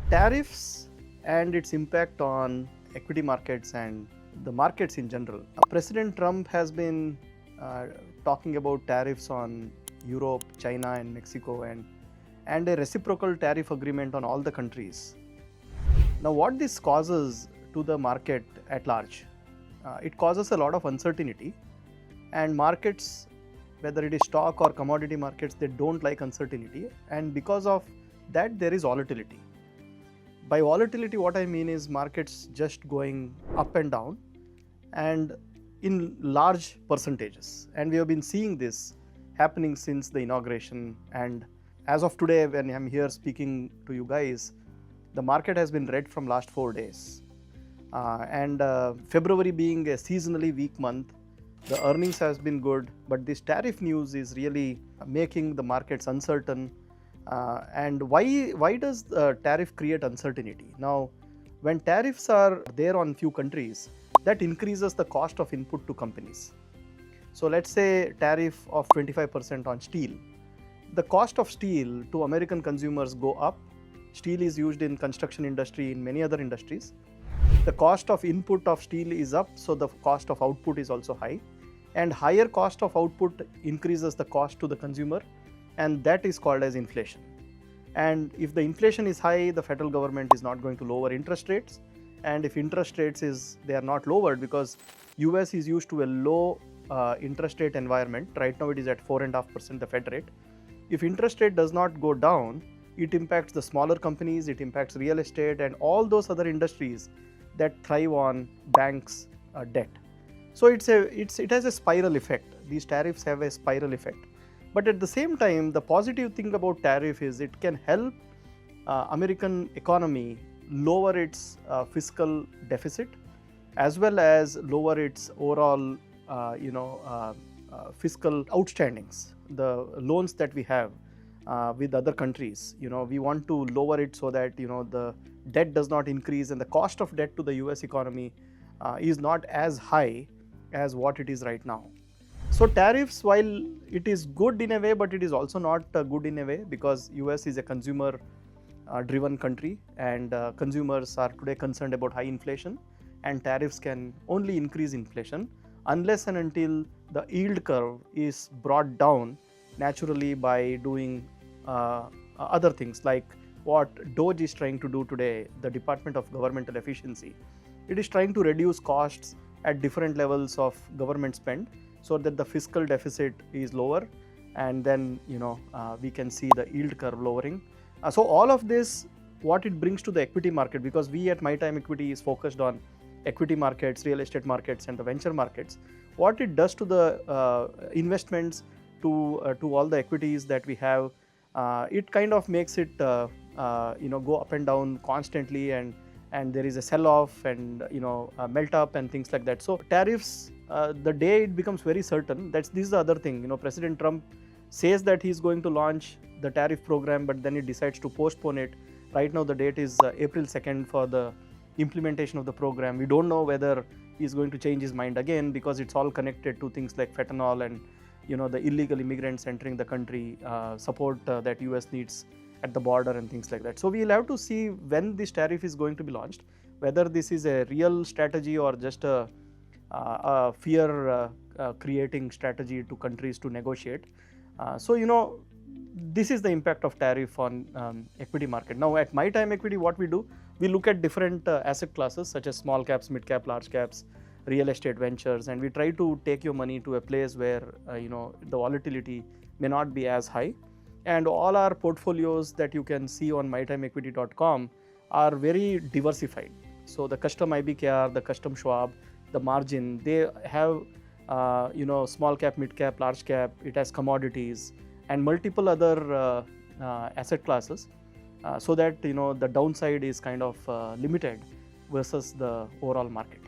Tariffs and its impact on equity markets and the markets in general. President Trump has been talking about tariffs on Europe, China, and Mexico, and a reciprocal tariff agreement on all the countries. Now, what this causes to the market at large? It causes a lot of uncertainty, and markets, whether it is stock or commodity markets, they don't like uncertainty, and because of that, there is volatility. By volatility, what I mean is markets just going up and down and in large percentages. And we have been seeing this happening since the inauguration. And as of today, when I'm here speaking to you guys, the market has been red from last 4 days. February being a seasonally weak month, the earnings has been good, but this tariff news is really making the markets uncertain. And why does the tariff create uncertainty? Now, when tariffs are there on few countries, that increases the cost of input to companies. So let's say tariff of 25% on steel. The cost of steel to American consumers go up. Steel is used in construction industry, in many other industries. The cost of input of steel is up, so the cost of output is also high. And higher cost of output increases the cost to the consumer, and that is called as inflation. And if the inflation is high, the federal government is not going to lower interest rates. And if interest rates they are not lowered, because US is used to a low interest rate environment. Right now it is at 4.5% the Fed rate. If interest rate does not go down, it impacts the smaller companies, it impacts real estate and all those other industries that thrive on banks' debt. So it has a spiral effect. These tariffs have a spiral effect. But at the same time, the positive thing about tariff is it can help American economy lower its fiscal deficit, as well as lower its overall fiscal outstandings, the loans that we have with other countries. We want to lower it so that the debt does not increase, and the cost of debt to the US economy is not as high as what it is right now. So tariffs, while it is good in a way, but it is also not good in a way, because US is a consumer driven country, and consumers are today concerned about high inflation, and tariffs can only increase inflation unless and until the yield curve is brought down naturally by doing other things like what DOGE is trying to do today, the Department of Governmental Efficiency. It is trying to reduce costs at different levels of government spend so that the fiscal deficit is lower, and then we can see the yield curve lowering. So all of this, what it brings to the equity market, because we at MyTimeEquity is focused on equity markets, real estate markets and the venture markets, what it does to the investments, to all the equities that we have, it kind of makes it go up and down constantly, and there is a sell-off and melt up and things like that. So tariffs, the day it becomes very certain, this is the other thing. President Trump says that he's going to launch the tariff program, but then he decides to postpone it. Right now the date is April 2nd for the implementation of the program. We don't know whether he's going to change his mind again, because it's all connected to things like fentanyl and the illegal immigrants entering the country, support that US needs at the border and things like that. So we'll have to see when this tariff is going to be launched, whether this is a real strategy or just a fear creating strategy to countries to negotiate. So this is the impact of tariff on equity market. Now at MyTimeEquity, what we do, we look at different asset classes such as small caps, mid cap, large caps, real estate ventures, and we try to take your money to a place where the volatility may not be as high. And all our portfolios that you can see on mytimeequity.com are very diversified. So the custom IBKR, the custom Schwab, the margin, they have small cap, mid cap, large cap, it has commodities and multiple other asset classes, so that the downside is kind of limited versus the overall market.